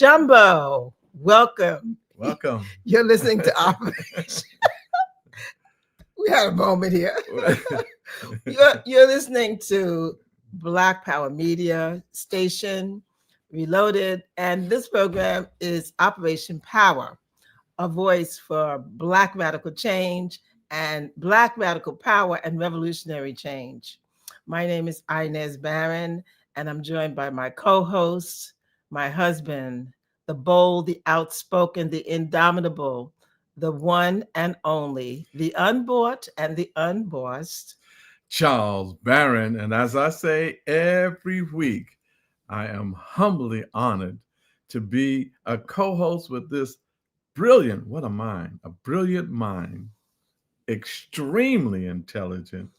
Jumbo, welcome. Welcome. You're listening to Operation. We had a moment here. You're listening to Black Power Media Station, Reloaded, and this program is Operation Power, a voice for Black radical change and Black radical power and revolutionary change. My name is Inez Barron, and I'm joined by my co-host, my husband, the bold, the outspoken, the indomitable, the one and only, the unbought and the unbossed, Charles Barron. And as I say every week, I am humbly honored to be a co-host with this brilliant, what a mind, a brilliant mind, extremely intelligent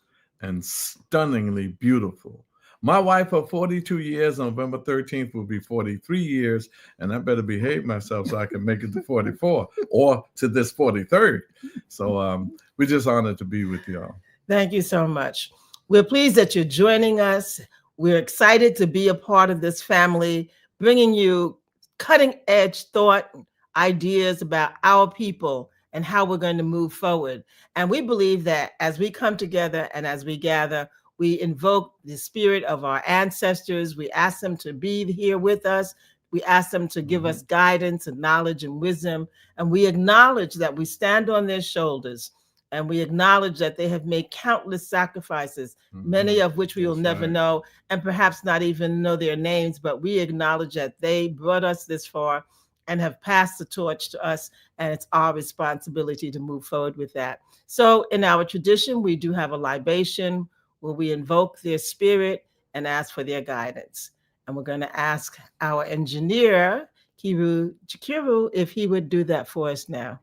and stunningly beautiful. My wife of 42 years, November 13th, will be 43 years, and I better behave myself so I can make it to 44 or to this 43rd. So we're just honored to be with y'all. Thank you so much. We're pleased that you're joining us. We're excited to be a part of this family, bringing you cutting edge thought, ideas about our people and how we're going to move forward. And we believe that as we come together and as we gather, we invoke the spirit of our ancestors. We ask them to be here with us. We ask them to give us guidance and knowledge and wisdom. And we acknowledge that we stand on their shoulders. And we acknowledge that they have made countless sacrifices, many of which we will never know, and perhaps not even know their names. But we acknowledge that they brought us this far and have passed the torch to us. And it's our responsibility to move forward with that. So in our tradition, we do have a libation where we invoke their spirit and ask for their guidance. And we're going to ask our engineer, Kiru Chikiru, if he would do that for us now.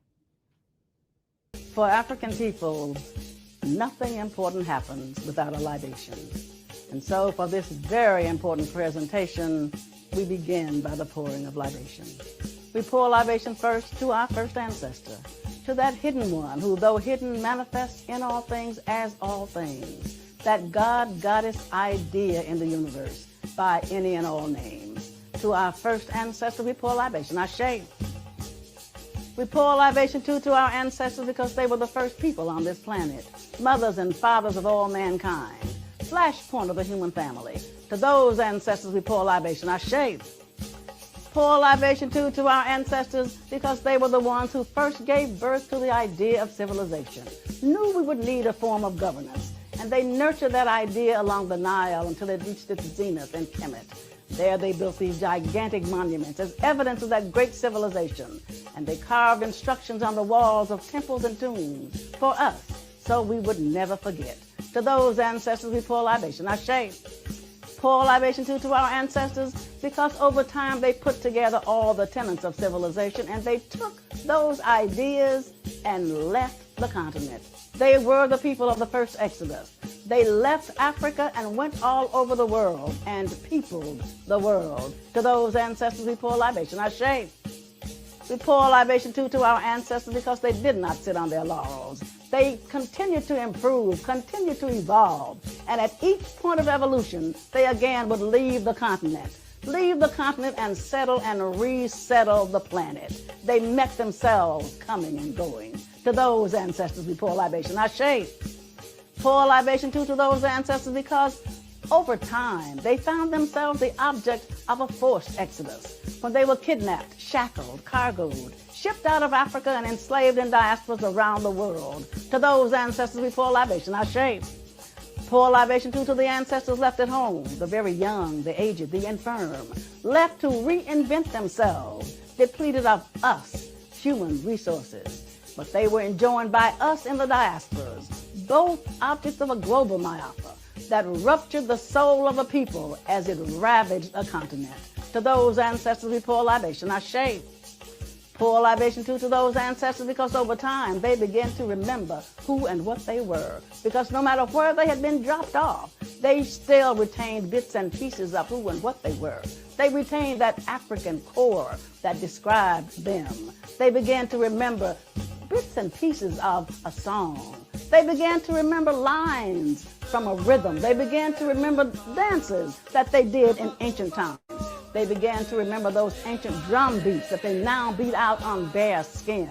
For African people, nothing important happens without a libation. And so for this very important presentation, we begin by the pouring of libation. We pour libation first to our first ancestor, to that hidden one who, though hidden, manifests in all things as all things. That God-goddess idea in the universe by any and all names. To our first ancestor, we pour libation, Ashe. We pour libation too to our ancestors because they were the first people on this planet, mothers and fathers of all mankind, flashpoint of the human family. To those ancestors, we pour libation, Ashe. Pour libation too to our ancestors because they were the ones who first gave birth to the idea of civilization, knew we would need a form of governance. And they nurtured that idea along the Nile until it reached its zenith in Kemet. There they built these gigantic monuments as evidence of that great civilization. And they carved instructions on the walls of temples and tombs for us, so we would never forget. To those ancestors, we pour libation, Ashe. Pour libation too to our ancestors because over time they put together all the tenets of civilization and they took those ideas and left the continent. They were the people of the first Exodus. They left Africa and went all over the world and peopled the world. To those ancestors, we pour libation, Ashe. We pour libation too to our ancestors because they did not sit on their laurels. They continued to improve, continued to evolve. And at each point of evolution, they again would leave the continent and settle and resettle the planet. They met themselves coming and going. To those ancestors, we pour libation, Ashe. Pour libation too to those ancestors because over time, they found themselves the object of a forced exodus when they were kidnapped, shackled, cargoed, shipped out of Africa and enslaved in diasporas around the world. To those ancestors, we pour libation, Ashe. Pour libation too to the ancestors left at home, the very young, the aged, the infirm, left to reinvent themselves, depleted of us, human resources. But they were enjoined by us in the diasporas, both objects of a global myopia that ruptured the soul of a people as it ravaged a continent. To those ancestors, we pour libation, Ashe. Pour libation too to those ancestors because over time they began to remember who and what they were. Because no matter where they had been dropped off, they still retained bits and pieces of who and what they were. They retained that African core that described them. They began to remember bits and pieces of a song. They began to remember lines from a rhythm. They began to remember dances that they did in ancient times. They began to remember those ancient drum beats that they now beat out on bare skin.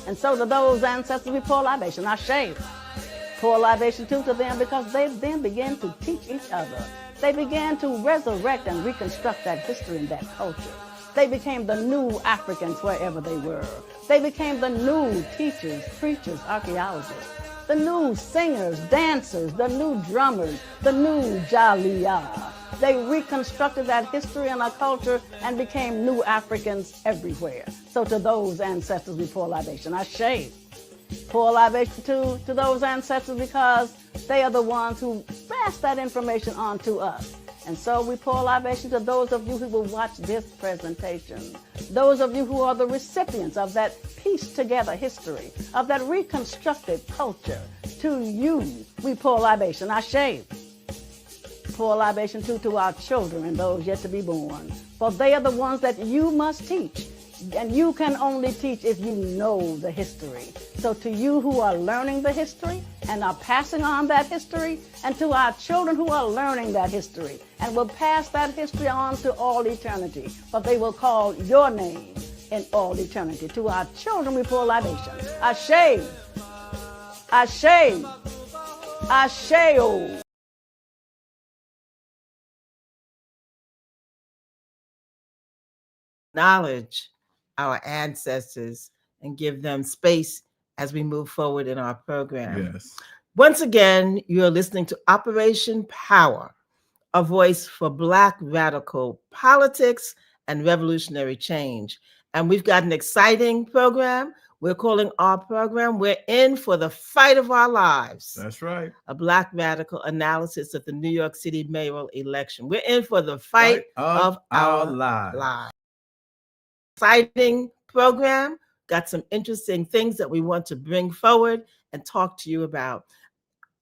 And so to those ancestors, we pour libation. I shave. Pour libation too to them because they then began to teach each other. They began to resurrect and reconstruct that history and that culture. They became the new Africans wherever they were. They became the new teachers, preachers, archaeologists, the new singers, dancers, the new drummers, the new Jaliyah. They reconstructed that history and our culture and became new Africans everywhere. So to those ancestors, we pour libation. I shave. Pour libation to those ancestors because they are the ones who pass that information on to us. And so we pour libation to those of you who will watch this presentation, those of you who are the recipients of that pieced together history, of that reconstructed culture. To you, we pour libation. I shave. Pour libation too to our children and those yet to be born, for they are the ones that you must teach. And you can only teach if you know the history. So to you who are learning the history and are passing on that history, and to our children who are learning that history and will pass that history on to all eternity, for they will call your name in all eternity. To our children we pour libation. Ashe, Ashe, Ashe. Acknowledge our ancestors and give them space as we move forward in our program. Yes. Once again, you're listening to Operation Power, a voice for Black radical politics and revolutionary change. And we've got an exciting program. We're calling our program, We're In for the Fight of Our Lives. That's right. A Black radical analysis of the New York City mayoral election. We're in for the fight of our lives. Exciting program. Got some interesting things that we want to bring forward and talk to you about.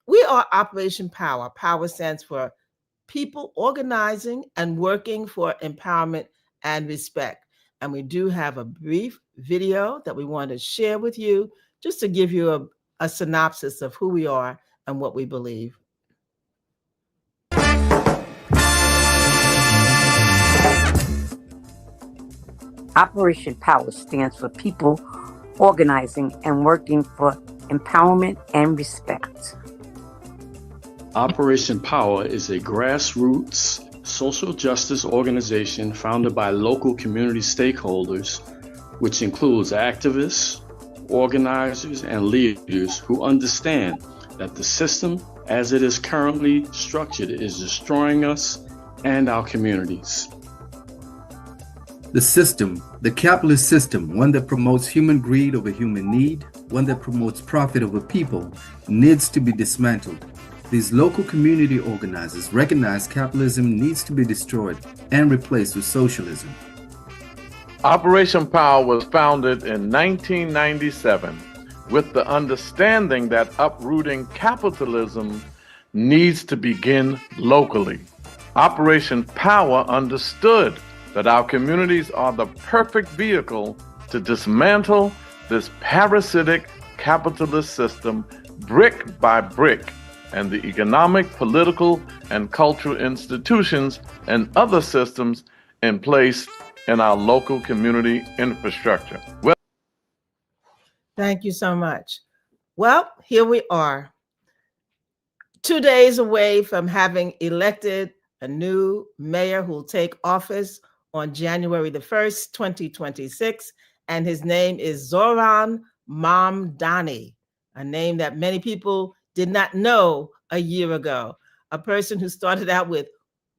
We are Operation Power. Power stands for people organizing and working for empowerment and respect. And we do have a brief video that we want to share with you just to give you a synopsis of who we are and what we believe. Operation Power stands for people organizing and working for empowerment and respect. Operation Power is a grassroots social justice organization founded by local community stakeholders, which includes activists, organizers, and leaders who understand that the system as it is currently structured is destroying us and our communities. The system, the capitalist system, one that promotes human greed over human need, one that promotes profit over people, needs to be dismantled. These local community organizers recognize capitalism needs to be destroyed and replaced with socialism. Operation Power was founded in 1997 with the understanding that uprooting capitalism needs to begin locally. Operation Power understood that our communities are the perfect vehicle to dismantle this parasitic capitalist system brick by brick, and the economic, political, and cultural institutions and other systems in place in our local community infrastructure. Well, thank you so much. Well, here we are, 2 days away from having elected a new mayor who will take office on January the 1st, 2026, and his name is Zoran Mamdani, a name that many people did not know a year ago. A person who started out with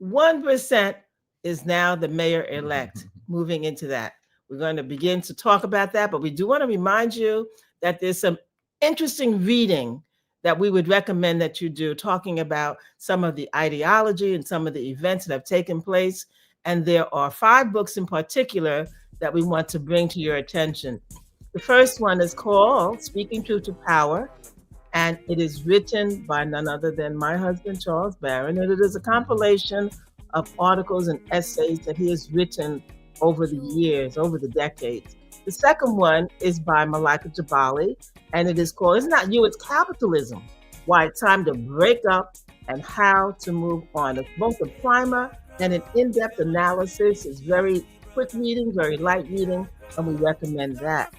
1% is now the mayor-elect, moving into that. We're going to begin to talk about that, but we do want to remind you that there's some interesting reading that we would recommend that you do, talking about some of the ideology and some of the events that have taken place. And there are 5 books in particular that we want to bring to your attention. The first one is called Speaking Truth to Power, and it is written by none other than my husband, Charles Barron, and it is a compilation of articles and essays that he has written over the years, over the decades. The second one is by Malika Jabali, and it is called It's Not You, It's Capitalism, Why It's Time to Break Up and How to Move On. It's both a primer and an in-depth analysis is very quick reading, very light reading, and we recommend that.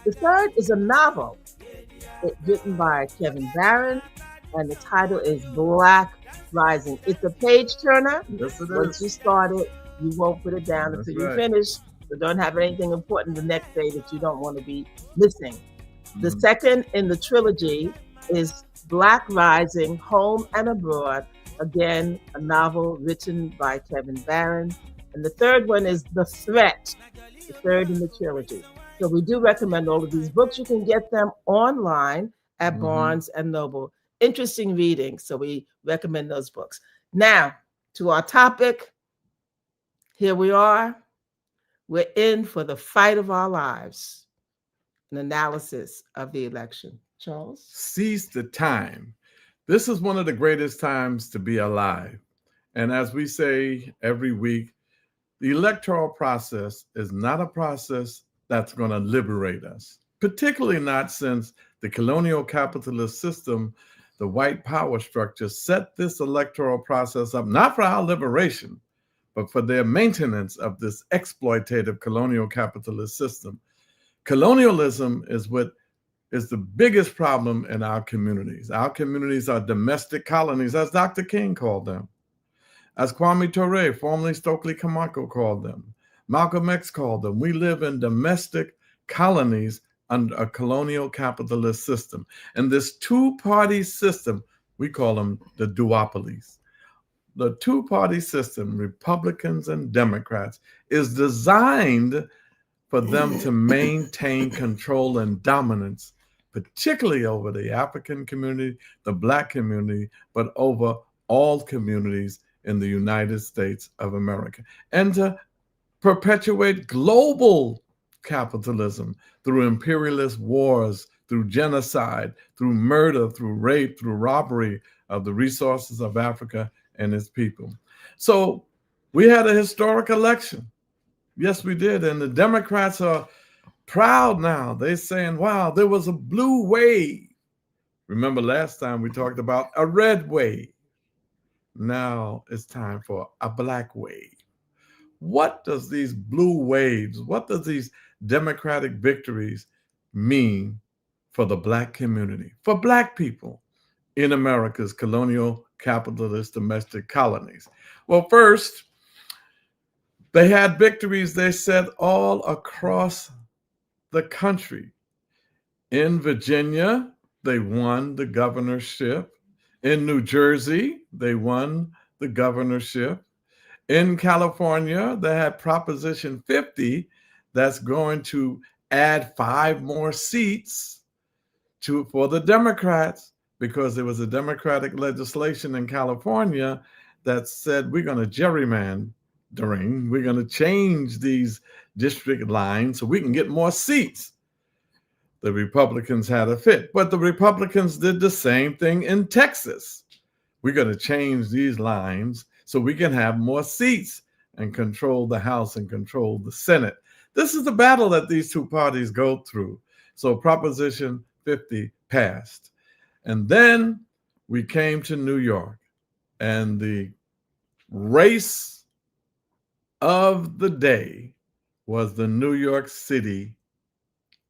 The third is a novel written by Kevin Barron, and the title is Black Rising. It's a page turner. Yes, it Once you is. start it, you won't put it down That's until you right. finish. So don't have anything important the next day that you don't want to be missing. The Mhm. second in the trilogy is Black Rising, Home and Abroad. Again, a novel written by Kevin Barron. And the third one is The Threat, the third in the trilogy. So we do recommend all of these books. You can get them online at Mhm. Barnes and Noble. Interesting reading. So we recommend those books. Now, to our topic. Here we are. We're in for the fight of our lives. An analysis of the election. Charles? Seize the time. This is one of the greatest times to be alive. And as we say every week, the electoral process is not a process that's going to liberate us, particularly not since the colonial capitalist system, the white power structure, set this electoral process up not for our liberation, but for their maintenance of this exploitative colonial capitalist system. Colonialism is what is the biggest problem in our communities. Our communities are domestic colonies, as Dr. King called them, as Kwame Ture, formerly Stokely Carmichael, called them. Malcolm X called them. We live in domestic colonies under a colonial capitalist system. And this two-party system, we call them the duopolies. The two-party system, Republicans and Democrats, is designed for them to maintain control and dominance, particularly over the African community, the Black community, but over all communities in the United States of America, and to perpetuate global capitalism through imperialist wars, through genocide, through murder, through rape, through robbery of the resources of Africa and its people. So we had a historic election. Yes, we did. And the Democrats are proud now. They're saying, wow, there was a blue wave. Remember last time we talked about a red wave. Now it's time for a black wave. What does these blue waves, what does these democratic victories mean for the Black community, for Black people in America's colonial capitalist domestic colonies? Well, first, they had victories, they said, all across the country. In Virginia, they won the governorship. In New Jersey, they won the governorship. In California, they had Proposition 50 that's going to add 5 more seats for the Democrats, because there was a Democratic legislation in California that said we're going to gerrymandering, we're going to change these district lines so we can get more seats. The Republicans had a fit, but the Republicans did the same thing in Texas. We're going to change these lines so we can have more seats and control the House and control the Senate. This is the battle that these two parties go through. So Proposition 50 passed. And then we came to New York, and the race of the day was the New York City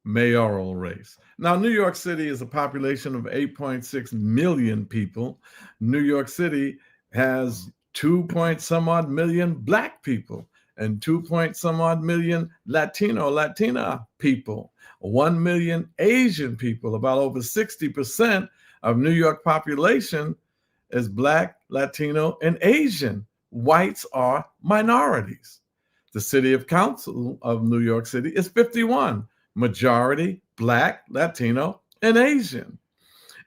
mayoral race. Now, New York City is a population of 8.6 million people. New York City has 2 point some odd million Black people and 2 point some odd million Latina people, 1 million Asian people. About over 60% of New York population is Black, Latino, and Asian. Whites are minorities. The city council of New York City is 51, majority Black, Latino, and Asian.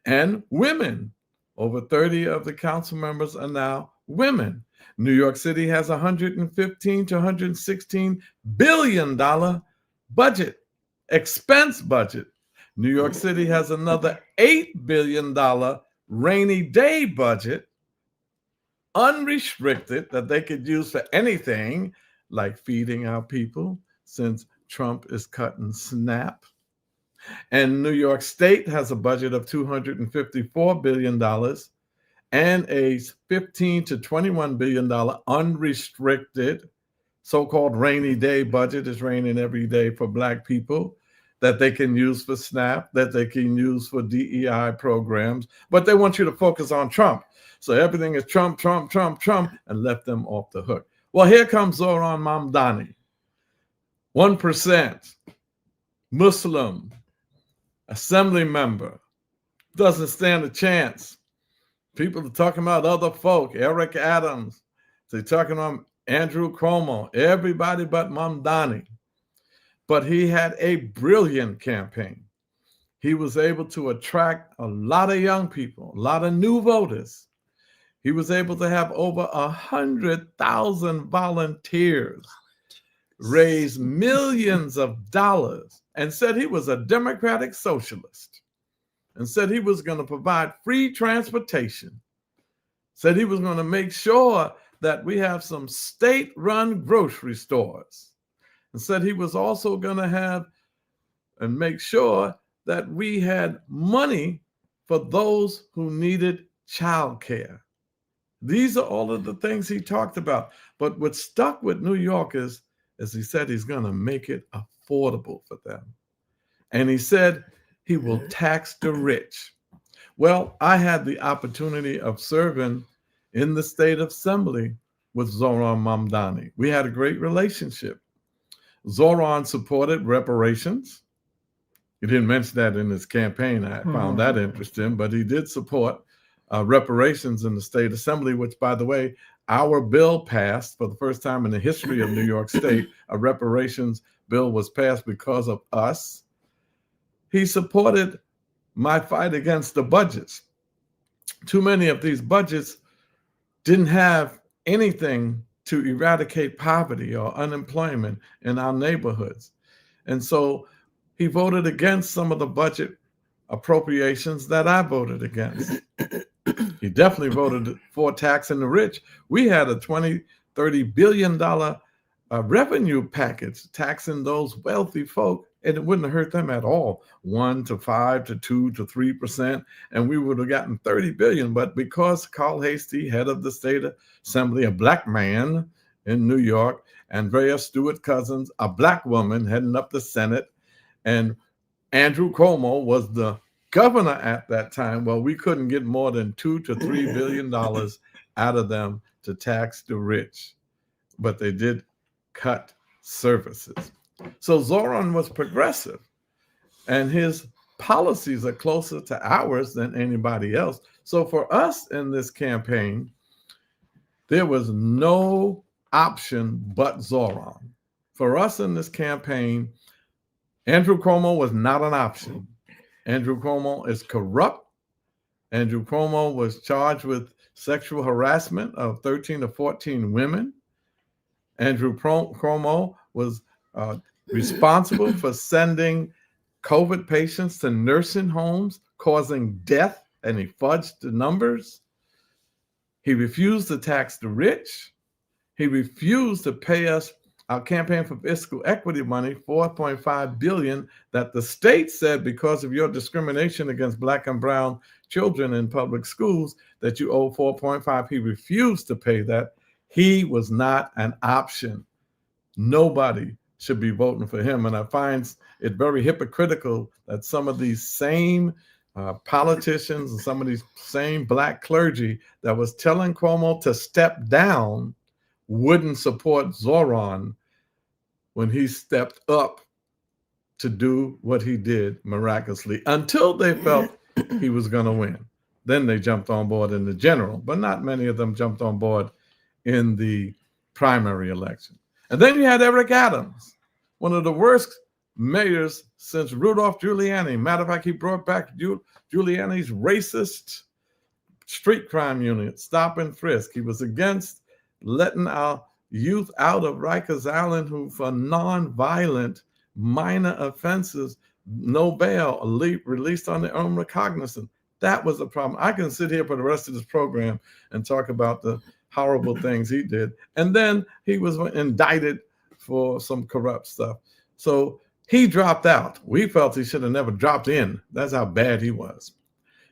And women. Over 30 of the council members are now women. New York City has $115 to $116 billion budget, expense budget. New York City has another $8 billion rainy day budget, unrestricted, that they could use for anything like feeding our people, since Trump is cutting SNAP. And New York State has a budget of $254 billion. and a $15 to $21 billion unrestricted so-called rainy day budget. Is raining every day for Black people that they can use for SNAP, that they can use for DEI programs, but they want you to focus on Trump. So everything is Trump, Trump, Trump, Trump, and left them off the hook. Well, here comes Zoran Mamdani, 1%, Muslim, assembly member, doesn't stand a chance. People are talking about other folk, Eric Adams, they're talking about Andrew Cuomo, everybody but Mamdani. But he had a brilliant campaign. He was able to attract a lot of young people, a lot of new voters. He was able to have over 100,000 volunteers, raise millions of dollars, and said he was a democratic socialist, and said he was going to provide free transportation, said he was going to make sure that we have some state-run grocery stores, and said he was also going to have and make sure that we had money for those who needed childcare. These are all of the things he talked about. But what stuck with New Yorkers is he said he's going to make it affordable for them. And he said he will tax the rich. Well, I had the opportunity of serving in the state assembly with Zoran Mamdani. We had a great relationship. Zoran supported reparations. He didn't mention that in his campaign. I found that interesting, but he did support reparations in the state assembly, which, by the way, our bill passed for the first time in the history of New York State. A reparations bill was passed because of us. He supported my fight against the budgets. Too many of these budgets didn't have anything to eradicate poverty or unemployment in our neighborhoods. And so he voted against some of the budget appropriations that I voted against. He definitely voted for taxing the rich. We had a $20-30 billion revenue package taxing those wealthy folk, and it wouldn't have hurt them at all. 1 to 5 to 2 to 3%, and we would have gotten $30 billion. But because Carl Hastie, head of the state assembly, a Black man in New York, Andrea Stewart Cousins, a Black woman heading up the Senate, and Andrew Cuomo was the governor at that time, well, we couldn't get more than $2 to $3 billion out of them to tax the rich, but they did cut services. So Zoran was progressive, and his policies are closer to ours than anybody else. So for us in this campaign, there was no option but Zoran. For us in this campaign, Andrew Cuomo was not an option. Andrew Cuomo is corrupt. Andrew Cuomo was charged with sexual harassment of 13 to 14 women. Andrew Cuomo was responsible for sending COVID patients to nursing homes, causing death, and he fudged the numbers. He refused to tax the rich. He refused to pay us our campaign for fiscal equity money, $4.5 billion, that the state said because of your discrimination against Black and brown children in public schools that you owe $4.5. He refused to pay that. He was not an option. Nobody should be voting for him. And I find it very hypocritical that some of these same politicians and some of these same Black clergy that was telling Cuomo to step down wouldn't support Zoran when he stepped up to do what he did miraculously until they felt he was going to win. Then they jumped on board in the general, but not many of them jumped on board in the primary election. And then you had Eric Adams, one of the worst mayors since Rudolph Giuliani. Matter of fact, he brought back Giuliani's racist street crime unit, stop and frisk. He was against letting our youth out of Rikers Island who for non-violent minor offenses, no bail, released on their own recognizance. That was a problem. I can sit here for the rest of this program and talk about the horrible things he did. And then he was indicted for some corrupt stuff. So he dropped out. We felt he should have never dropped in. That's how bad he was.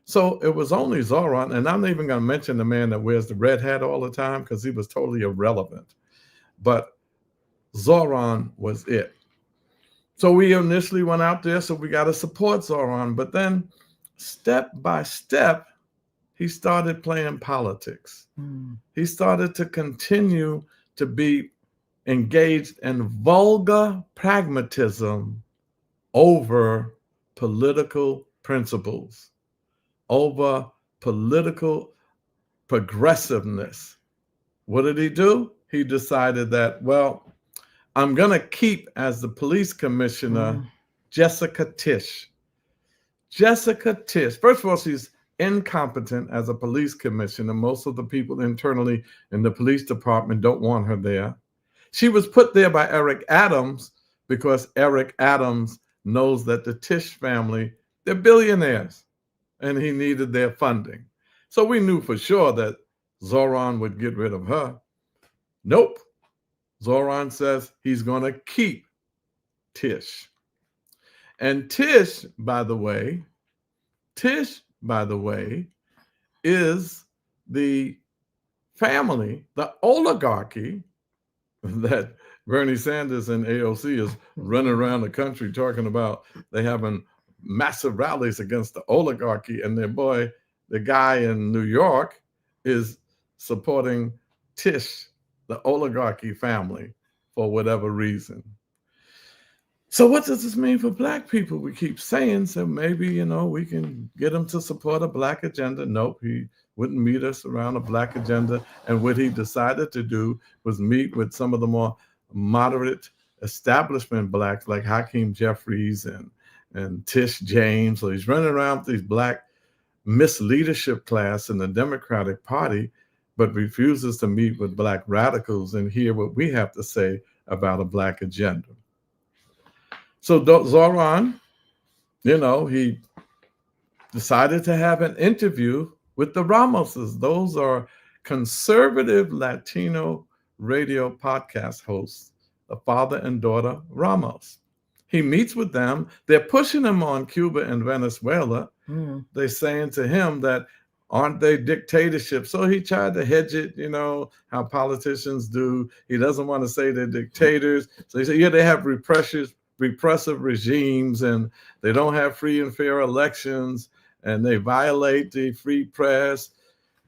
So it was only Zoran, and I'm not even going to mention the man that wears the red hat all the time because he was totally irrelevant. But Zoran was it. So we initially went out there, so we got to support Zoran. But then step by step, he started playing politics. He started to continue to be engaged in vulgar pragmatism over political principles, over political progressiveness. What did he do? He decided that, well, I'm going to keep as the police commissioner Jessica Tisch. Jessica Tisch, first of all, she's incompetent as a police commissioner. Most of the people internally in the police department don't want her there. She was put there by Eric Adams because Eric Adams knows that the Tisch family, they're billionaires, and he needed their funding. So we knew for sure that Zoran would get rid of her. Nope. Zoran says he's going to keep Tisch. And Tisch, by the way, is the family, the oligarchy that Bernie Sanders and AOC is running around the country talking about. They having massive rallies against the oligarchy, and their boy, the guy in New York, is supporting Tisch, the oligarchy family, for whatever reason. So what does this mean for Black people? We keep saying, so maybe, we can get him to support a Black agenda. Nope, he wouldn't meet us around a Black agenda. And what he decided to do was meet with some of the more moderate establishment Blacks like Hakeem Jeffries and Tish James. So he's running around with these Black misleadership class in the Democratic Party, but refuses to meet with Black radicals and hear what we have to say about a Black agenda. So Zoran, he decided to have an interview with the Ramoses. Those are conservative Latino radio podcast hosts, the father and daughter Ramos. He meets with them. They're pushing him on Cuba and Venezuela. They're saying to him that, aren't they dictatorships? So he tried to hedge it, how politicians do. He doesn't want to say they're dictators. So he said, yeah, they have repressive regimes, and they don't have free and fair elections, and they violate the free press.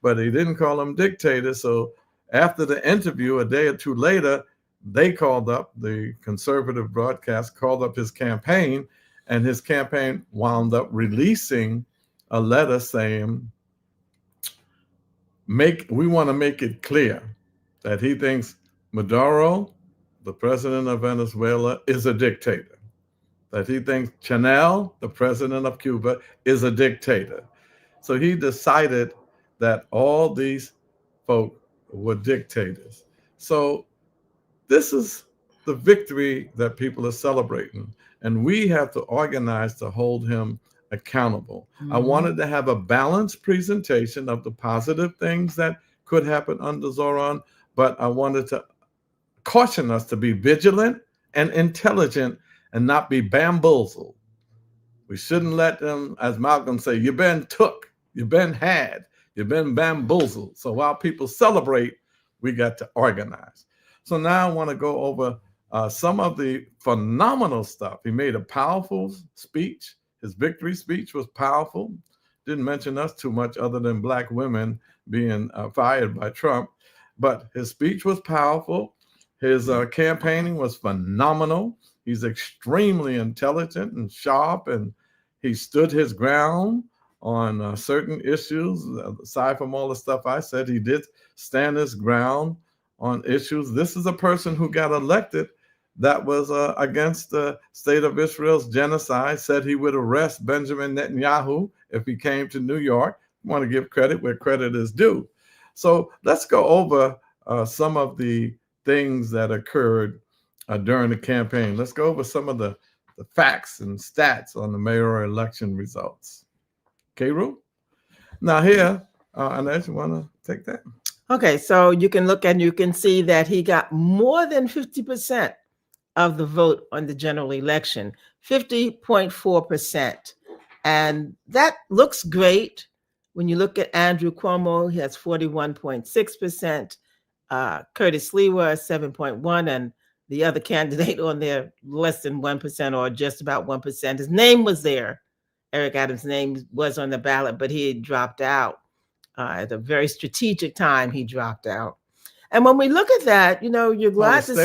But he didn't call them dictators. So after the interview, a day or two later, they called up, the conservative broadcast called up his campaign, and his campaign wound up releasing a letter saying, we want to make it clear that he thinks Maduro, the president of Venezuela, is a dictator. That he thinks Chanel, the president of Cuba, is a dictator. So he decided that all these folk were dictators. So this is the victory that people are celebrating. And we have to organize to hold him accountable. I wanted to have a balanced presentation of the positive things that could happen under Zoran, but I wanted to caution us to be vigilant and intelligent and not be bamboozled. We shouldn't let them, as Malcolm say, you've been took, you've been had, you've been bamboozled. So while people celebrate, we got to organize. So now I want to go over some of the phenomenal stuff. He made a powerful speech. His victory speech was powerful. Didn't mention us too much other than Black women being fired by Trump. But his speech was powerful. His campaigning was phenomenal. He's extremely intelligent and sharp, and he stood his ground on certain issues. Aside from all the stuff I said, he did stand his ground on issues. This is a person who got elected that was against the state of Israel's genocide, said he would arrest Benjamin Netanyahu if he came to New York. I want to give credit where credit is due. So let's go over some of the things that occurred during the campaign. Let's go over some of the facts and stats on the mayoral election results. Okay, Ru? Now here, Inez, you want to take that? Okay, so you can look and you can see that he got more than 50% of the vote on the general election, 50.4%. And that looks great. When you look at Andrew Cuomo, he has 41.6%. Curtis Lewa, 7.1%, and the other candidate on there, less than 1% or just about 1%. His name was there. Eric Adams' name was on the ballot, but he had dropped out. At a very strategic time, he dropped out. And when we look at that, you're glad to see.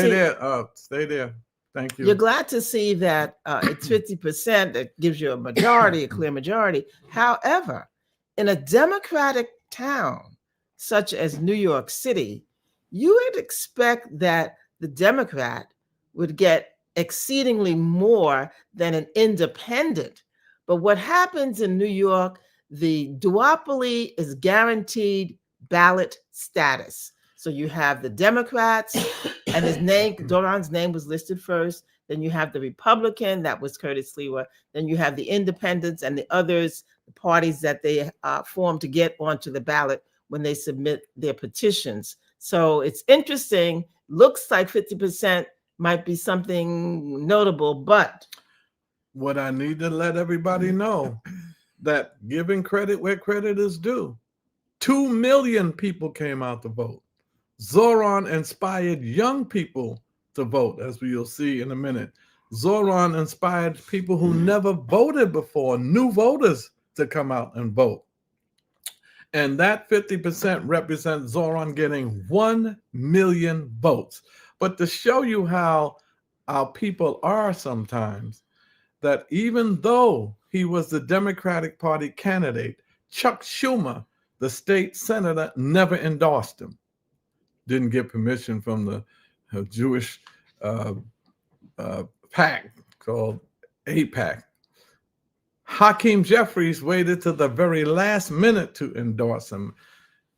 Stay there. Thank you. You're glad to see that it's 50%. That gives you a majority, a clear majority. However, in a Democratic town such as New York City, you would expect that the Democrat would get exceedingly more than an independent. But what happens in New York, the duopoly is guaranteed ballot status. So you have the Democrats, and Doran's name was listed first. Then you have the Republican, that was Curtis Lewa. Then you have the independents and the others, the parties that they form to get onto the ballot when they submit their petitions. So it's interesting. Looks like 50% might be something notable, but what I need to let everybody know, that giving credit where credit is due. 2 million people came out to vote. Zoran inspired young people to vote, as we will see in a minute. Zoran inspired people who never voted before, new voters, to come out and vote. And that 50% represents Zoran getting 1 million votes. But to show you how our people are sometimes, that even though he was the Democratic Party candidate, Chuck Schumer, the state senator, never endorsed him. Didn't get permission from the Jewish PAC called AIPAC. Hakeem Jeffries waited to the very last minute to endorse him.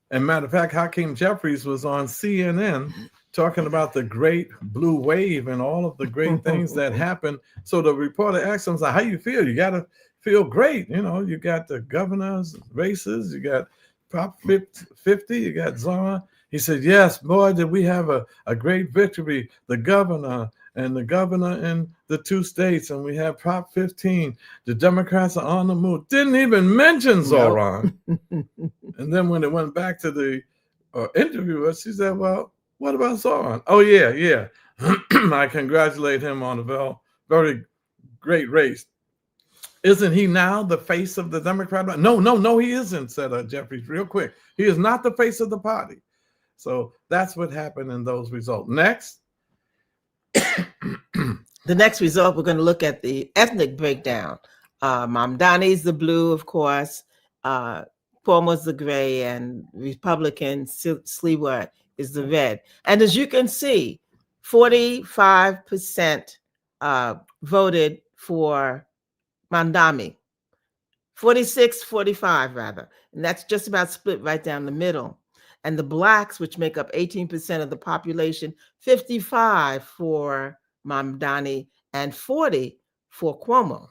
And matter of fact, Hakeem Jeffries was on CNN talking about the great blue wave and all of the great things that happened. So the reporter asked him, how you feel? You got to feel great. You got the governor's races, you got Prop 50, you got Zara. He said, yes, boy, did we have a great victory. The governor in the 2 states, and we have Prop 15. The Democrats are on the move. Didn't even mention Zoran. And then when it went back to the interviewer, she said, well, what about Zoran? Oh, yeah. I congratulate him on a very great race. Isn't he now the face of the Democrat? No, he isn't, said Jeffries real quick. He is not the face of the party. So that's what happened in those results. Next. The next result, we're going to look at the ethnic breakdown. Mamdani's the blue, of course. Cuomo's the gray, and Republican Sliwa is the red. And as you can see, 45% voted for Mamdani. 45 rather. And that's just about split right down the middle. And the blacks, which make up 18% of the population, 55 for Mamdani and 40 for Cuomo.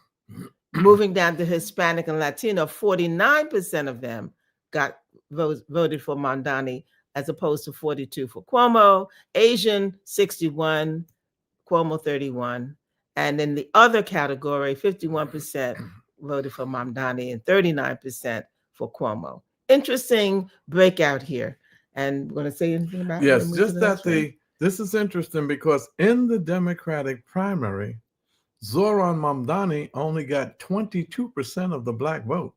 Moving down to Hispanic and Latino, 49% of them voted for Mamdani as opposed to 42 for Cuomo. Asian, 61, Cuomo 31. And in the other category, 51% voted for Mamdani and 39% for Cuomo. Interesting breakout here. And we're going to say anything about it? Yes, just that this is interesting because in the Democratic primary, Zoran Mamdani only got 22% of the black vote.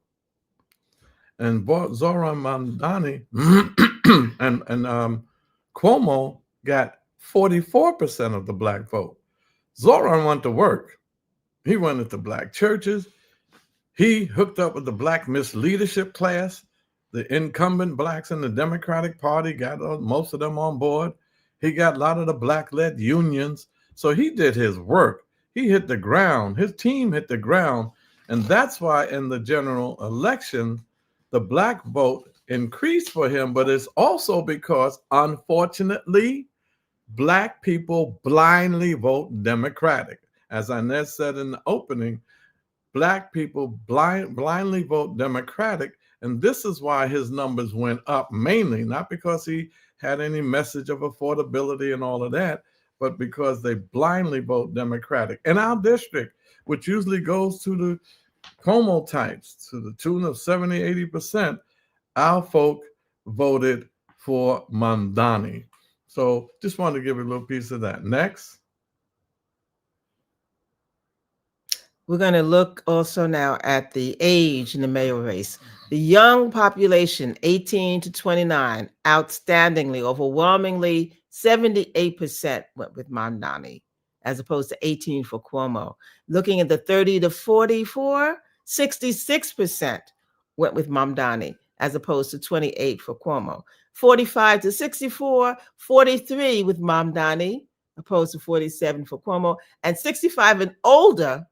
And Zoran Mamdani and Cuomo got 44% of the black vote. Zoran went to work. He went into black churches. He hooked up with the black misleadership class. The incumbent blacks in the Democratic Party got most of them on board. He got a lot of the black-led unions. So he did his work. He hit the ground. His team hit the ground. And that's why in the general election, the black vote increased for him. But it's also because, unfortunately, black people blindly vote Democratic. As Inez said in the opening, black people blindly vote Democratic. And this is why his numbers went up, mainly not because he had any message of affordability and all of that, but because they blindly vote Democratic. In our district, which usually goes to the Cuomo types, to the tune of 70, 80%, our folk voted for Mamdani. So just wanted to give you a little piece of that. Next. We're going to look also now at the age in the mayoral race. The young population, 18 to 29, outstandingly, overwhelmingly, 78% went with Mamdani, as opposed to 18 for Cuomo. Looking at the 30 to 44, 66% went with Mamdani, as opposed to 28 for Cuomo. 45 to 64, 43 with Mamdani, opposed to 47 for Cuomo. And 65 and older,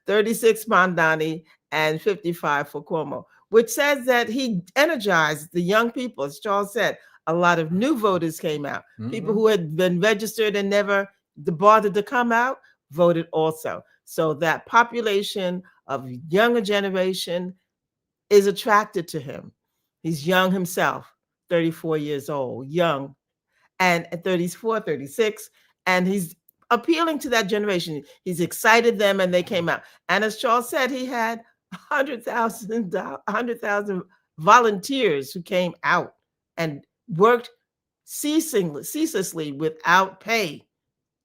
36 Mamdani and 55 for Cuomo, which says that he energized the young people. As Charles said, a lot of new voters came out. People who had been registered and never bothered to come out voted also. So that population of younger generation is attracted to him. He's young himself, 34 years old, young, and at 34, 36, and he's appealing to that generation. He's excited them, and they came out. And as Charles said, he had 100,000 volunteers who came out and worked ceaselessly without pay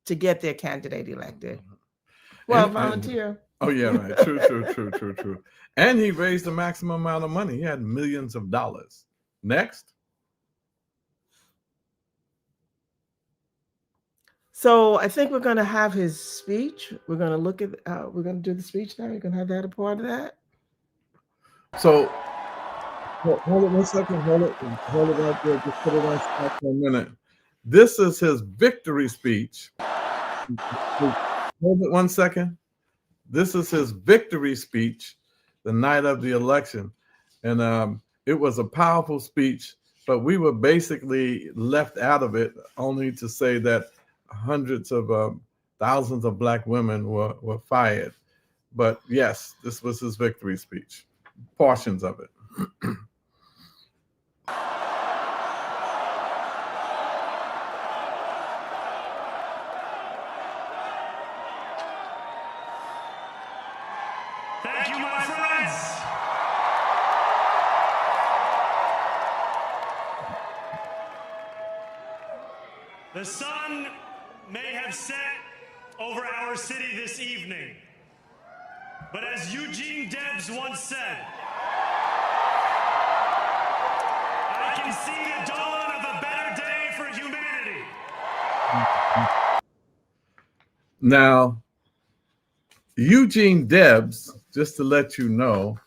to get their candidate elected. Well, volunteer. Oh, yeah, right. True. And he raised the maximum amount of money. He had millions of dollars. Next. So I think we're going to have his speech. We're going to look at, we're going to do the speech now. You're going to have that a part of that. So, hold it 1 second. Hold it right there. Just put it on stop for a minute. This is his victory speech. Hold it 1 second. This is his victory speech the night of the election. And it was a powerful speech, but we were basically left out of it only to say that hundreds of thousands of Black women were fired. But yes, this was his victory speech, portions of it. Thank you, my friends. The sun may have set over our city this evening, but as Eugene Debs once said, I can see the dawn of a better day for humanity. Now, Eugene Debs, just to let you know,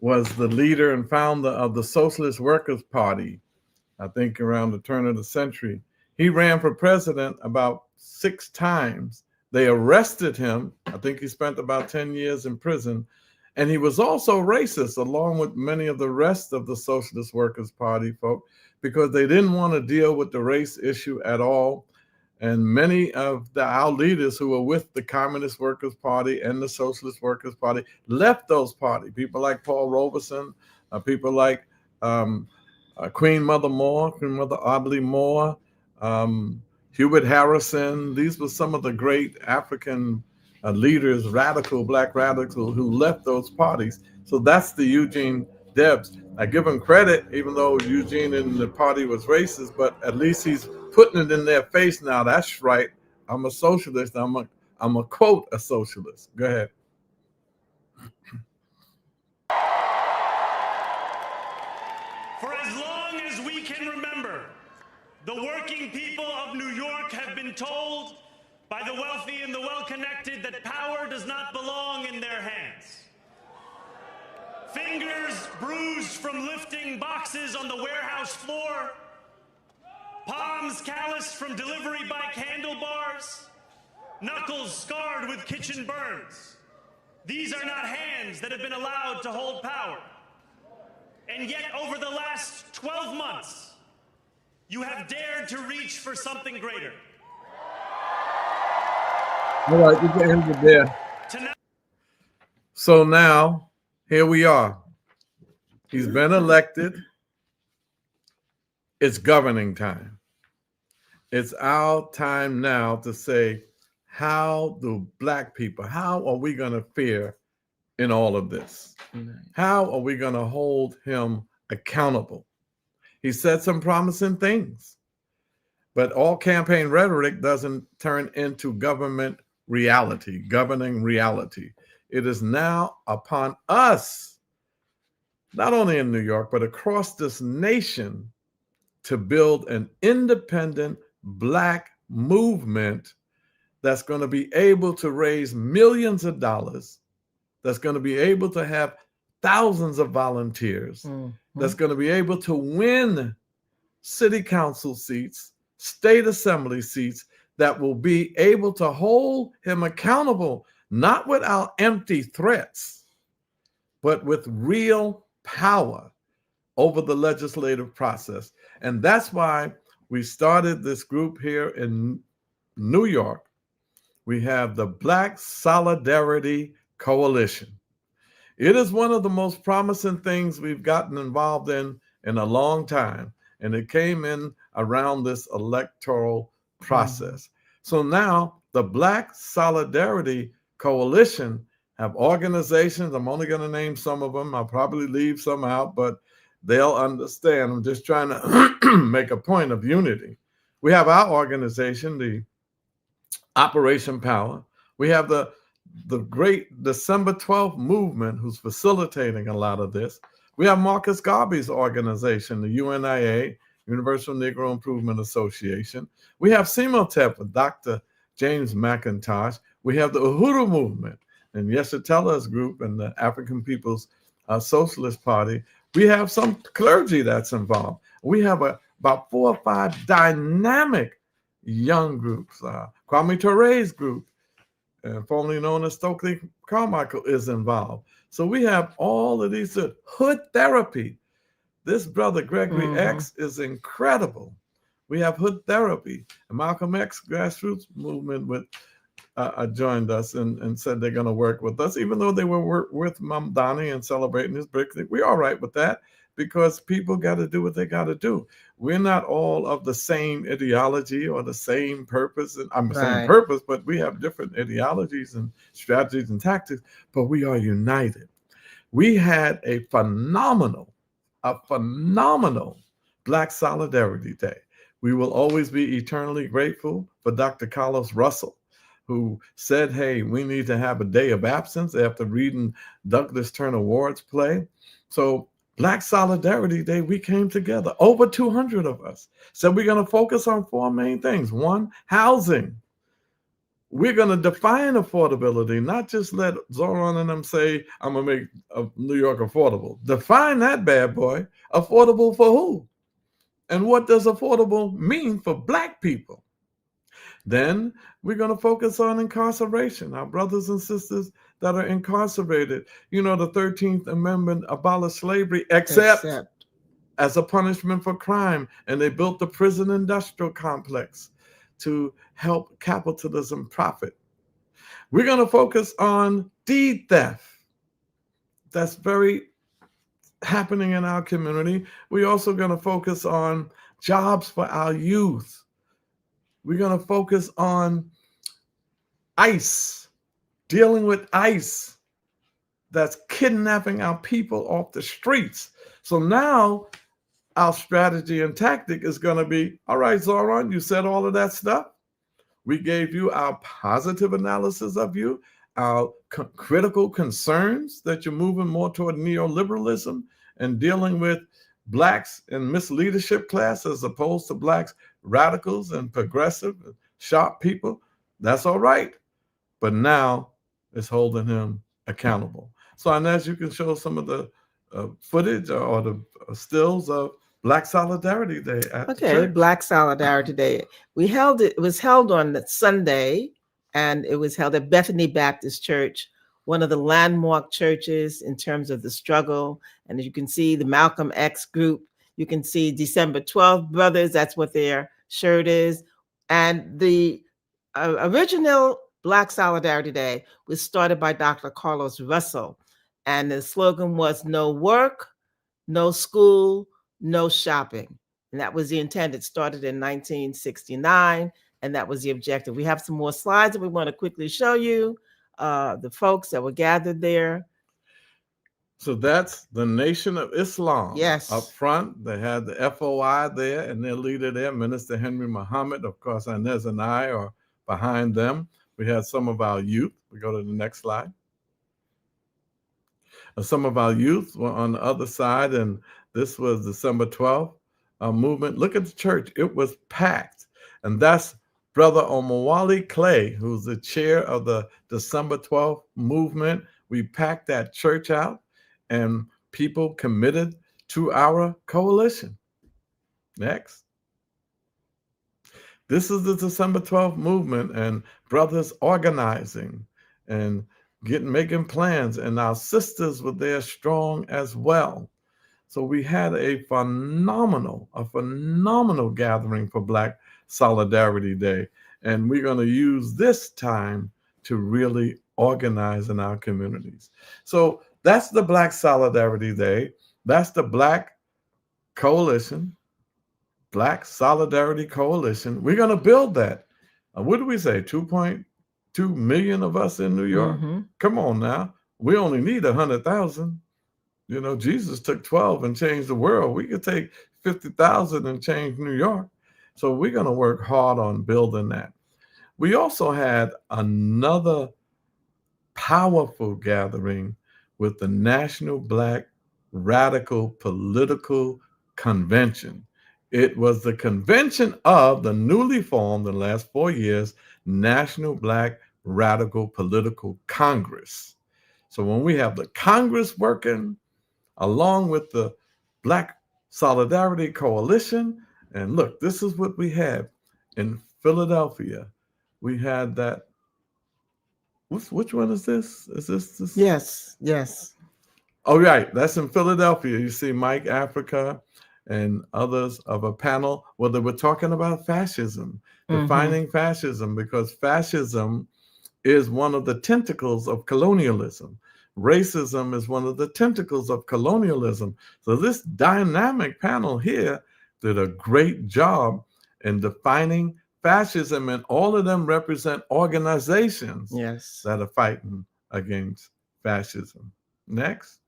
was the leader and founder of the Socialist Workers' Party, I think around the turn of the century. He ran for president about 6 times. They arrested him. I think he spent about 10 years in prison. And he was also racist, along with many of the rest of the Socialist Workers' Party folk, because they didn't want to deal with the race issue at all. And many of our leaders who were with the Communist Workers' Party and the Socialist Workers' Party left those parties. People like Paul Robeson, people like Queen Mother Audley Moore, Hubert Harrison. These were some of the great African leaders, Black radicals who left those parties. So that's the Eugene Debs. I give him credit, even though Eugene in the party was racist, but at least he's putting it in their face now. That's right. I'm a socialist. I'm a quote, a socialist. Go ahead. For as long as we can remember, the working people of New York have been told by the wealthy and the well-connected that power does not belong in their hands. Fingers bruised from lifting boxes on the warehouse floor, palms calloused from delivery bike handlebars, knuckles scarred with kitchen burns. These are not hands that have been allowed to hold power. And yet, over the last 12 months, you have dared to reach for something greater. All right, we can end it there. So now, here we are. He's been elected. It's governing time. It's our time now to say, how do Black people, how are we going to fare in all of this? How are we going to hold him accountable. He said some promising things, but all campaign rhetoric doesn't turn into government reality, governing reality. It is now upon us, not only in New York, but across this nation, to build an independent Black movement that's going to be able to raise millions of dollars, that's going to be able to have thousands of volunteers, that's going to be able to win city council seats, state assembly seats, that will be able to hold him accountable, not without empty threats, but with real power over the legislative process. And that's why we started this group here in New York. We have the Black Solidarity Coalition. It is one of the most promising things we've gotten involved in a long time. And it came in around this electoral process. So now the Black Solidarity Coalition have organizations. I'm only going to name some of them. I'll probably leave some out, but they'll understand. I'm just trying to make a point of unity. We have our organization, the Operation Power. We have the great December 12th movement, who's facilitating a lot of this. We have Marcus Garvey's organization, the UNIA, Universal Negro Improvement Association. We have CEMOTEP with Dr. James McIntosh. We have the Uhuru movement and Yeshitela's group and the African People's Socialist Party. We have some clergy that's involved. We have about 4 or 5 dynamic young groups. Kwame Ture's group, formerly known as Stokely Carmichael, is involved. So we have all of these. Hood Therapy. This brother, Gregory X, is incredible. We have Hood Therapy. And Malcolm X grassroots movement joined us and said they're going to work with us, even though they were with Mom Donnie and celebrating his birthday. We're all right with that, because people got to do what they got to do. We're not all of the same ideology or the same purpose. Same purpose, but we have different ideologies and strategies and tactics, but we are united. We had a phenomenal Black Solidarity Day. We will always be eternally grateful for Dr. Carlos Russell, who said, hey, we need to have a day of absence after reading Douglas Turner Ward's play. So Black Solidarity Day, we came together. Over 200 of us said we're going to focus on 4 main things. 1, housing. We're going to define affordability, not just let Zoran and them say, I'm going to make New York affordable. Define that bad boy. Affordable for who? And what does affordable mean for Black people? Then we're going to focus on incarceration, our brothers and sisters that are incarcerated. You know, the 13th Amendment abolished slavery, except as a punishment for crime. And they built the prison industrial complex to help capitalism profit. We're going to focus on deed theft. That's very happening in our community. We're also going to focus on jobs for our youth. We're going to focus on ICE, dealing with ICE that's kidnapping our people off the streets. So now our strategy and tactic is going to be, all right, Zoran, you said all of that stuff. We gave you our positive analysis of you, our critical concerns that you're moving more toward neoliberalism and dealing with Blacks in misleadership class as opposed to Blacks, radicals and progressive, sharp people. That's all right. But now it's holding him accountable. So Inez, you can show some of the footage or the stills of Black Solidarity Day at the church. Black Solidarity Day. It was held on that Sunday, and it was held at Bethany Baptist Church, one of the landmark churches in terms of the struggle. And as you can see, the Malcolm X group, you can see December 12th Brothers, that's what their shirt is. And the original Black Solidarity Day was started by Dr. Carlos Russell. And the slogan was no work, no school, no shopping. And that was the intent. It started in 1969, and that was the objective. We have some more slides that we want to quickly show you, the folks that were gathered there. So that's the Nation of Islam. Yes. Up front, they had the FOI there, and their leader there, Minister Henry Muhammad. Of course, Inez and I are behind them. We had some of our youth. We go to the next slide. Some of our youth were on the other side, and this was December 12th movement. Look at the church. It was packed. And that's Brother Omawale Clay, who's the chair of the December 12th movement. We packed that church out, and people committed to our coalition. Next. This is the December 12th movement, and brothers organizing and making plans, and our sisters were there strong as well. So we had a phenomenal gathering for Black Solidarity Day. And we're going to use this time to really organize in our communities. So that's the Black Solidarity Day. That's the Black Coalition, Black Solidarity Coalition. We're going to build that. What do we say? 2.2 million of us in New York? Mm-hmm. Come on now. We only need 100,000. You know, Jesus took 12 and changed the world. We could take 50,000 and change New York. So we're going to work hard on building that. We also had another powerful gathering with the National Black Radical Political Convention. It was the convention of the newly formed in the last 4 years National Black Radical Political Congress. So when we have the Congress working along with the Black Solidarity Coalition, and look, this is what we had in Philadelphia. We had that. Which one is this? Is this? Yes. Oh, right. That's in Philadelphia. You see Mike Africa and others of a panel where they were talking about fascism, defining fascism, because fascism is one of the tentacles of colonialism. Racism is one of the tentacles of colonialism. So this dynamic panel here did a great job in defining fascism, and all of them represent organizations that are fighting against fascism. Next.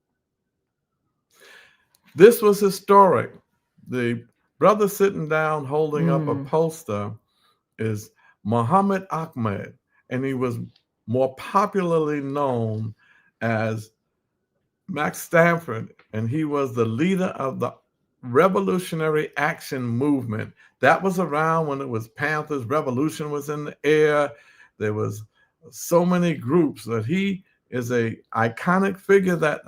This was historic. The brother sitting down holding up a poster is Muhammad Ahmed, and he was more popularly known as Max Stanford, and he was the leader of the Revolutionary Action Movement. That was around when it was Panthers, revolution was in the air. There was so many groups that he is a iconic figure that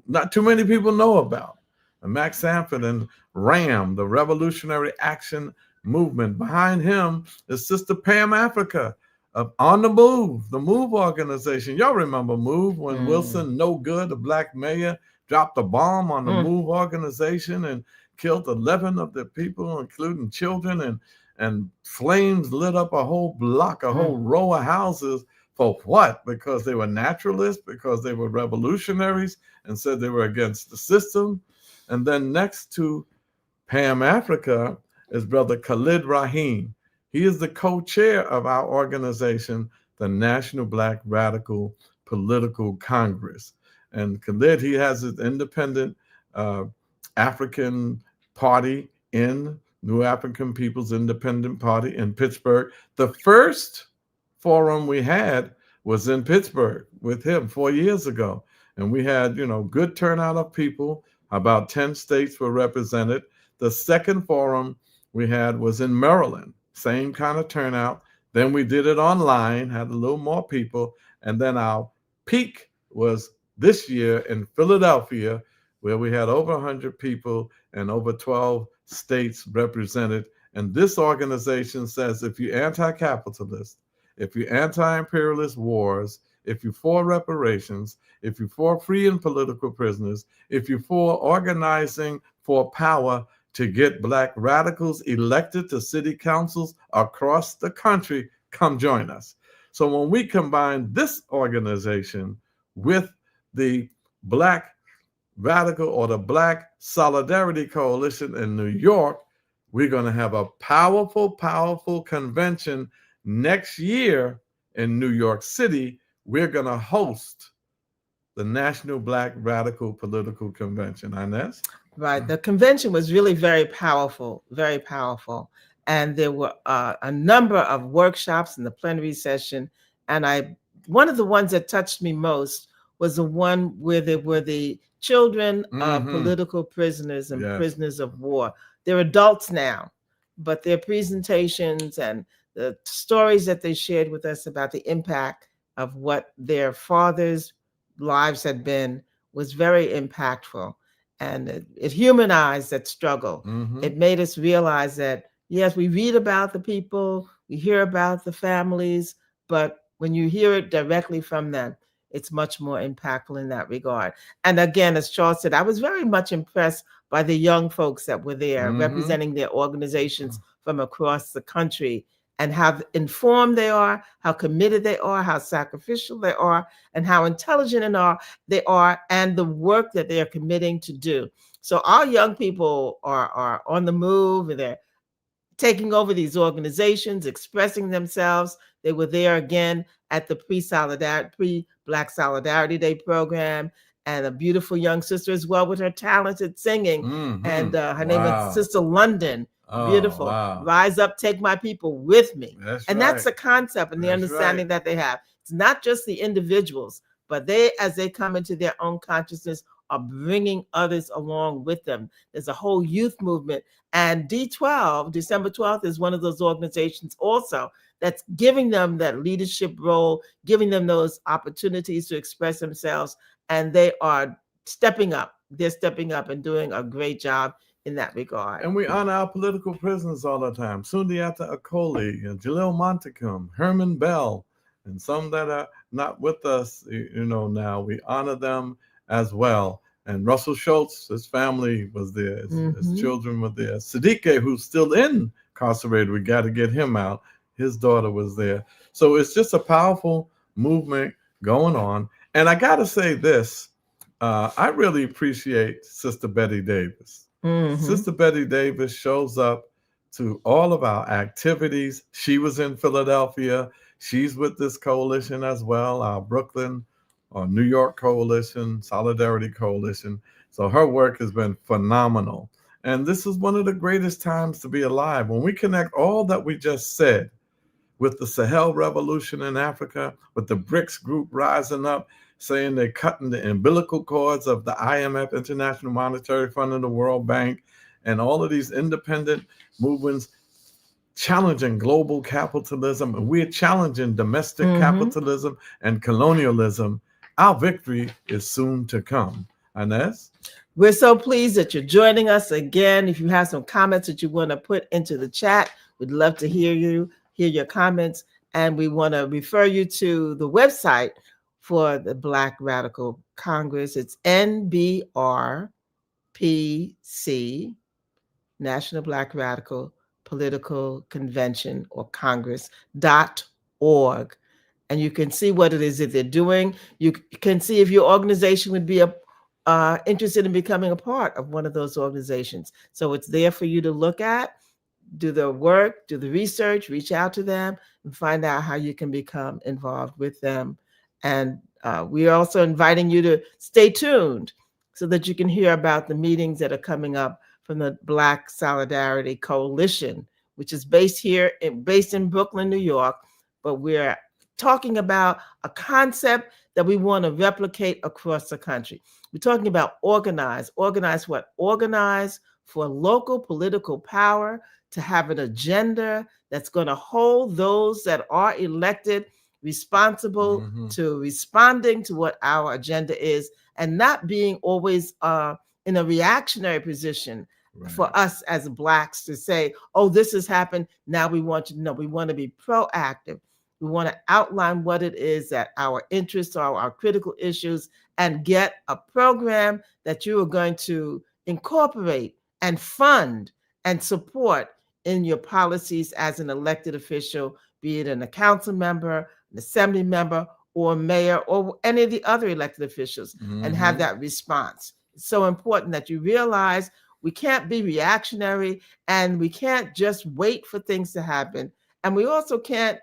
not too many people know about. And Max Stanford and RAM, the Revolutionary Action Movement. Behind him is Sister Pam Africa of On the Move organization. Y'all remember Move when Wilson No Good, the black mayor, dropped a bomb on the Move organization and killed 11 of the people, including children, and flames lit up a whole block, a whole row of houses. For what? Because they were naturalists, because they were revolutionaries and said they were against the system. And then next to Pam Africa is Brother Khalid Rahim. He is the co-chair of our organization, the National Black Radical Political Congress. And Khalid, he has his independent African party in New African People's Independent Party in Pittsburgh. The first forum we had was in Pittsburgh with him 4 years ago. And we had, good turnout of people. About 10 states were represented. The second forum we had was in Maryland, same kind of turnout. Then we did it online, had a little more people. And then our peak was this year in Philadelphia, where we had over 100 people and over 12 states represented. And this organization says if you're anti-capitalist, if you're anti-imperialist wars, if you're for reparations, if you're for free and political prisoners, if you're for organizing for power to get Black radicals elected to city councils across the country, come join us. So when we combine this organization with the Black Radical or the Black Solidarity Coalition in New York, we're going to have a powerful, powerful convention next year in New York City. We're going to host the National Black Radical Political Convention. Inez? Right. The convention was really very powerful, very powerful. And there were a number of workshops in the plenary session. And one of the ones that touched me most was the one where there were the children of political prisoners and prisoners of war. They're adults now, but their presentations and the stories that they shared with us about the impact of what their fathers' lives had been was very impactful. And it humanized that struggle. It made us realize that, yes, we read about the people, we hear about the families, but when you hear it directly from them, it's much more impactful in that regard. And again, as Charles said, I was very much impressed by the young folks that were there representing their organizations from across the country, and how informed they are, how committed they are, how sacrificial they are, and how intelligent they are, and the work that they are committing to do. So our young people are on the move, and they're taking over these organizations, expressing themselves. They were there again at the pre-Black Solidarity Day program, and a beautiful young sister as well with her talented singing. And her name is Sister London. Beautiful. Wow. Rise up, take my people with me. That's That's the concept and the understanding that they have. It's not just the individuals, but they, as they come into their own consciousness, are bringing others along with them. There's a whole youth movement. And D12, December 12th, is one of those organizations also that's giving them that leadership role, giving them those opportunities to express themselves. And they are stepping up. They're stepping up and doing a great job in that regard. And we honor our political prisoners all the time. Sundiata Acoli, Jalil Montecalm, Herman Bell, and some that are not with us, now. We honor them as well. And Russell Schultz, his family was there. His children were there. Sadiq, who's still incarcerated, we got to get him out. His daughter was there. So it's just a powerful movement going on. And I got to say this, I really appreciate Sister Betty Davis. Sister Betty Davis shows up to all of our activities. She was in Philadelphia. She's with this coalition as well, our Brooklyn or New York Coalition, Solidarity Coalition. So her work has been phenomenal. And this is one of the greatest times to be alive. When we connect all that we just said with the Sahel Revolution in Africa, with the BRICS group rising up, saying they're cutting the umbilical cords of the IMF, International Monetary Fund, and the World Bank, and all of these independent movements challenging global capitalism. And we're challenging domestic capitalism and colonialism. Our victory is soon to come. Inez? We're so pleased that you're joining us again. If you have some comments that you want to put into the chat, we'd love to hear your comments. And we want to refer you to the website for the Black Radical Congress. It's NBRPC, National Black Radical Political Convention or Congress.org. And you can see what it is that they're doing. You can see if your organization would be interested in becoming a part of one of those organizations. So it's there for you to look at, do the work, do the research, reach out to them, and find out how you can become involved with them. And we are also inviting you to stay tuned so that you can hear about the meetings that are coming up from the Black Solidarity Coalition, which is based in Brooklyn, New York. But we're talking about a concept that we want to replicate across the country. We're talking about organize. Organize what? Organize for local political power, to have an agenda that's going to hold those that are elected responsible to responding to what our agenda is, and not being always in a reactionary position for us as Blacks to say, oh, this has happened, now we want you to know. We want to be proactive. We want to outline what it is that our interests are, our critical issues, and get a program that you are going to incorporate and fund and support in your policies as an elected official, be it a council member, an assembly member, or mayor, or any of the other elected officials, and have that response. It's so important that you realize we can't be reactionary, and we can't just wait for things to happen. And we also can't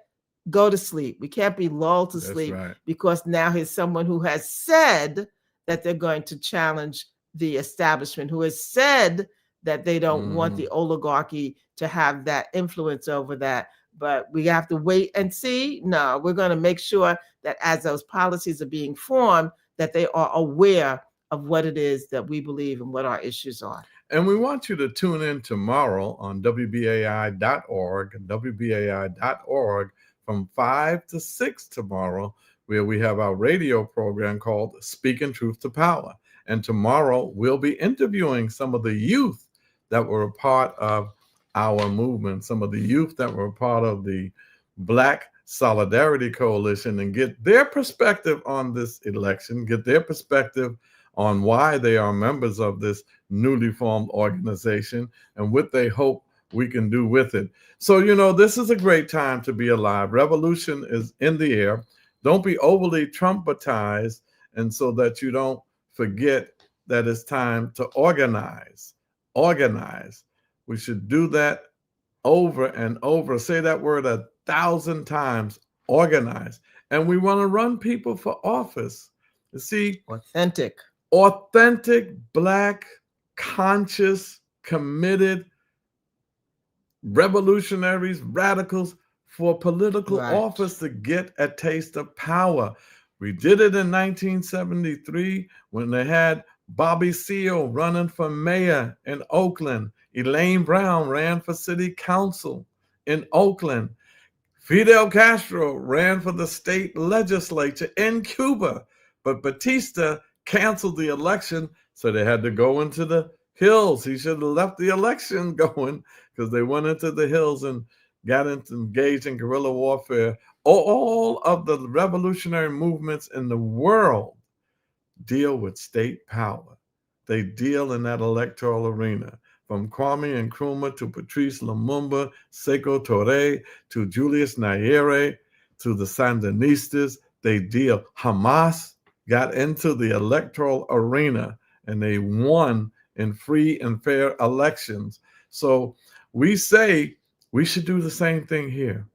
go to sleep. We can't be lulled to That's sleep right. because now here's someone who has said that they're going to challenge the establishment, who has said that they don't want the oligarchy to have that influence over that. But we have to wait and see. No, we're going to make sure that as those policies are being formed, that they are aware of what it is that we believe and what our issues are. And we want you to tune in tomorrow on WBAI.org, WBAI.org from 5 to 6 tomorrow, where we have our radio program called Speaking Truth to Power. And tomorrow we'll be interviewing some of the youth that were a part of our movement, some of the youth that were a part of the Black Solidarity Coalition, and get their perspective on this election, get their perspective on why they are members of this newly formed organization and what they hope we can do with it. So, this is a great time to be alive. Revolution is in the air. Don't be overly Trumperized, and so that you don't forget that it's time to organize. Organize. We should do that over and over. Say that word 1,000 times. Organize. And we want to run people for office. You see, authentic, Black, conscious, committed revolutionaries, radicals for political office to get a taste of power. We did it in 1973 when they had Bobby Seale running for mayor in Oakland. Elaine Brown ran for city council in Oakland. Fidel Castro ran for the state legislature in Cuba, but Batista canceled the election, so they had to go into the hills. He should have left the election going, because they went into the hills and got engaged in guerrilla warfare. All of the revolutionary movements in the world deal with state power. They deal in that electoral arena. From Kwame Nkrumah to Patrice Lumumba, Sekou Touré, to Julius Nyerere, to the Sandinistas, they deal. Hamas got into the electoral arena and they won in free and fair elections. So we say we should do the same thing here,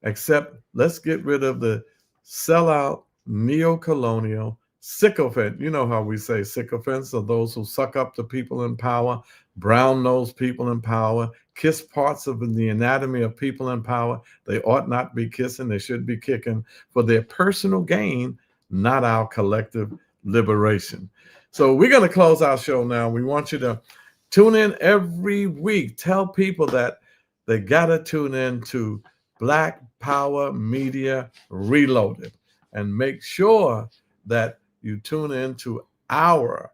except let's get rid of the sellout, neo-colonial, sycophant. You know how we say sycophants are those who suck up to people in power, brown-nosed people in power, kiss parts of the anatomy of people in power they ought not be kissing, they should be kicking for their personal gain, not our collective liberation. So we're going to close our show now. We want you to tune in every week. Tell people that they got to tune in to Black Power Media Reloaded, and make sure that you tune in to our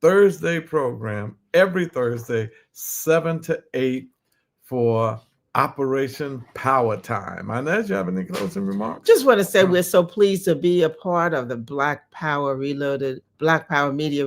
Thursday program every Thursday, 7 to 8 for Operation Power Time. Inez, you have any closing remarks? Just want to say we're so pleased to be a part of the Black Power Media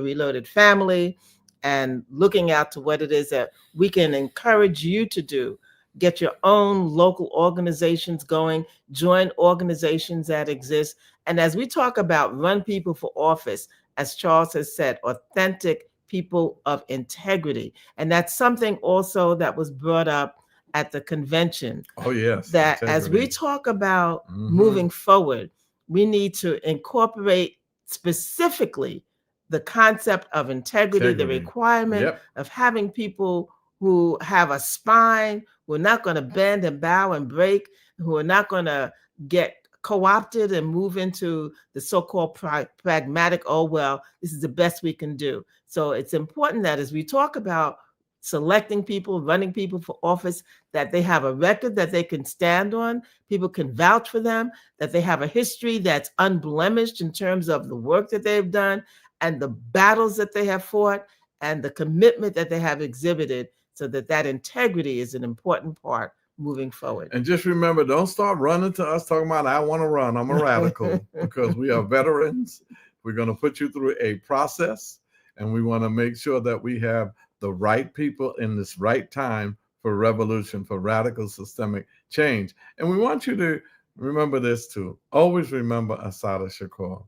Reloaded family, and looking out to what it is that we can encourage you to do. Get your own local organizations going, join organizations that exist. And as we talk about run people for office, as Charles has said, authentic people of integrity. And that's something also that was brought up at the convention. Oh, yes. That integrity. As we talk about moving forward, we need to incorporate specifically the concept of integrity. The requirement of having people who have a spine, who are not going to bend and bow and break, who are not going to get co-opted and move into the so-called pragmatic, oh, well, this is the best we can do. So it's important that as we talk about selecting people, running people for office, that they have a record that they can stand on, people can vouch for them, that they have a history that's unblemished in terms of the work that they've done and the battles that they have fought and the commitment that they have exhibited, so that that integrity is an important part moving forward. And just remember, don't start running to us talking about, I want to run, I'm a radical, because we are veterans. We're going to put you through a process, and we want to make sure that we have the right people in this right time for revolution, for radical systemic change. And we want you to remember this too. Always remember Assata Shakur.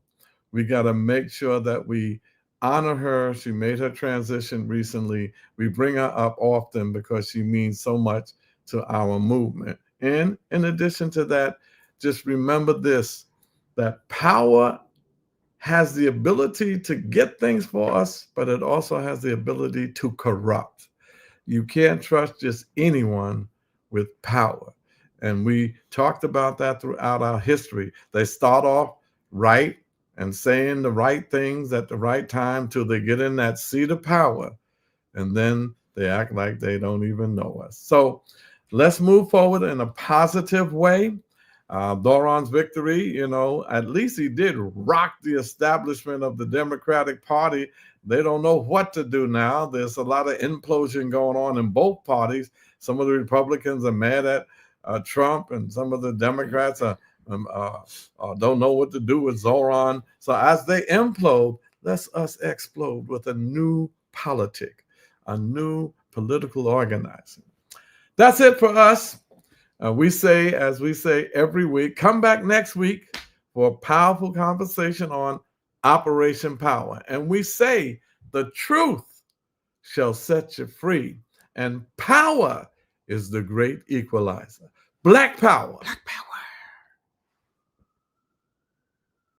We got to make sure that we honor her. She made her transition recently. We bring her up often because she means so much to our movement. And in addition to that, just remember this, that power has the ability to get things for us, but it also has the ability to corrupt. You can't trust just anyone with power. And we talked about that throughout our history. They start off right and saying the right things at the right time till they get in that seat of power. And then they act like they don't even know us. So let's move forward in a positive way. Doron's victory, at least he did rock the establishment of the Democratic Party. They don't know what to do now. There's a lot of implosion going on in both parties. Some of the Republicans are mad at Trump, and some of the Democrats don't know what to do with Zoran. So as they implode, let us explode with a new politic, a new political organizing. That's it for us. We say, as we say every week, come back next week for a powerful conversation on Operation Power. And we say the truth shall set you free, and power is the great equalizer. Black power.